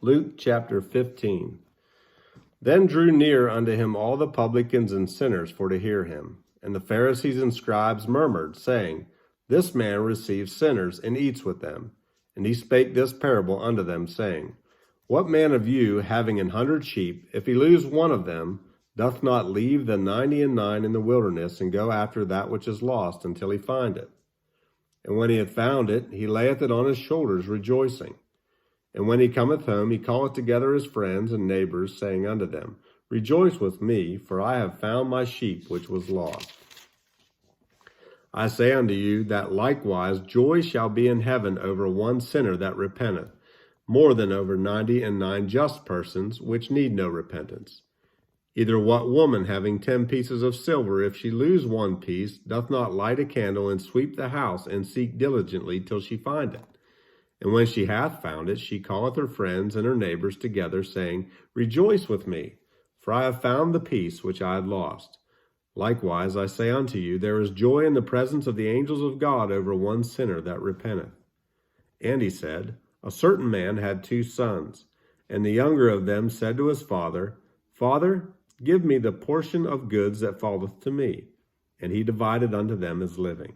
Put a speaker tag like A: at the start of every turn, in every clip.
A: Luke chapter 15. Then drew near unto him all the publicans and sinners for to hear him. And the Pharisees and scribes murmured, saying, This man receives sinners and eats with them. And he spake this parable unto them, saying, What man of you, having 100 sheep, if he lose one of them, doth not leave the 99 in the wilderness, and go after that which is lost until he find it? And when he hath found it, he layeth it on his shoulders, rejoicing. And when he cometh home, he calleth together his friends and neighbors, saying unto them, Rejoice with me, for I have found my sheep which was lost. I say unto you, that likewise joy shall be in heaven over one sinner that repenteth, more than over 99 just persons, which need no repentance. Either what woman, having 10 pieces of silver, if she lose one piece, doth not light a candle, and sweep the house, and seek diligently till she find it? And when she hath found it, she calleth her friends and her neighbors together, saying, Rejoice with me, for I have found the piece which I had lost. Likewise, I say unto you, there is joy in the presence of the angels of God over one sinner that repenteth. And he said, A certain man had 2 sons, and the younger of them said to his father, Father, give me the portion of goods that falleth to me. And he divided unto them his living.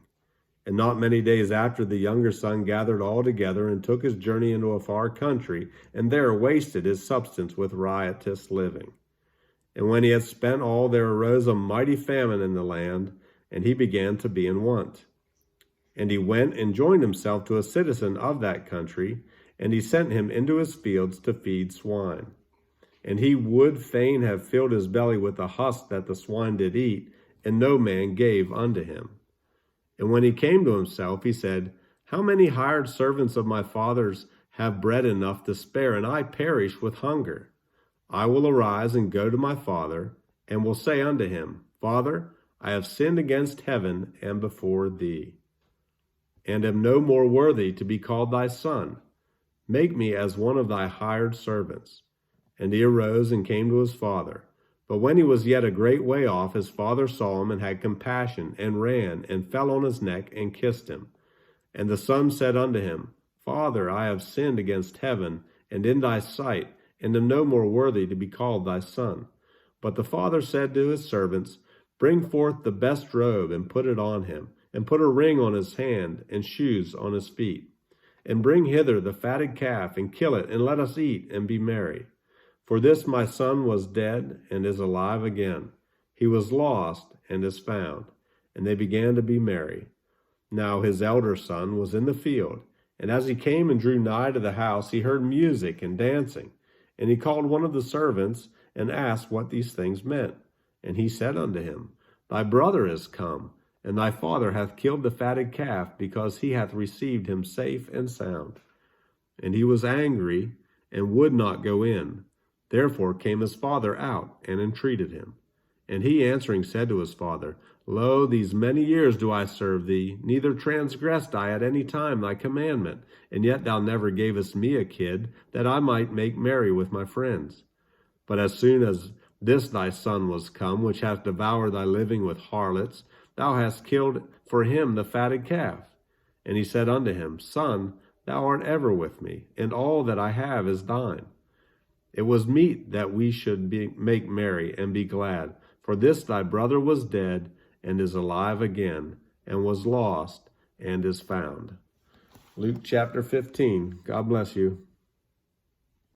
A: And not many days after, the younger son gathered all together, and took his journey into a far country, and there wasted his substance with riotous living. And when he had spent all, there arose a mighty famine in the land, and he began to be in want. And he went and joined himself to a citizen of that country, and he sent him into his fields to feed swine. And he would fain have filled his belly with the husk that the swine did eat, and no man gave unto him. And when he came to himself, he said, How many hired servants of my father's have bread enough to spare, and I perish with hunger? I will arise and go to my father, and will say unto him, Father, I have sinned against heaven and before thee, and am no more worthy to be called thy son. Make me as one of thy hired servants. And he arose and came to his father. But when he was yet a great way off, his father saw him, and had compassion, and ran, and fell on his neck, and kissed him. And the son said unto him, Father, I have sinned against heaven, and in thy sight, and am no more worthy to be called thy son. But the father said to his servants, Bring forth the best robe, and put it on him, and put a ring on his hand, and shoes on his feet. And bring hither the fatted calf, and kill it, and let us eat, and be merry. For this my son was dead, and is alive again. He was lost, and is found. And they began to be merry. Now his elder son was in the field, and as he came and drew nigh to the house, he heard music and dancing. And he called one of the servants, and asked what these things meant. And he said unto him, Thy brother is come, and thy father hath killed the fatted calf, because he hath received him safe and sound. And he was angry, and would not go in. Therefore came his father out, and entreated him. And he answering said to his father, Lo, these many years do I serve thee, neither transgressed I at any time thy commandment, and yet thou never gavest me a kid, that I might make merry with my friends. But as soon as this thy son was come, which hath devoured thy living with harlots, thou hast killed for him the fatted calf. And he said unto him, Son, thou art ever with me, and all that I have is thine. It was meet that we should make merry and be glad, for this thy brother was dead, and is alive again, and was lost, and is found. Luke chapter 15. God bless you.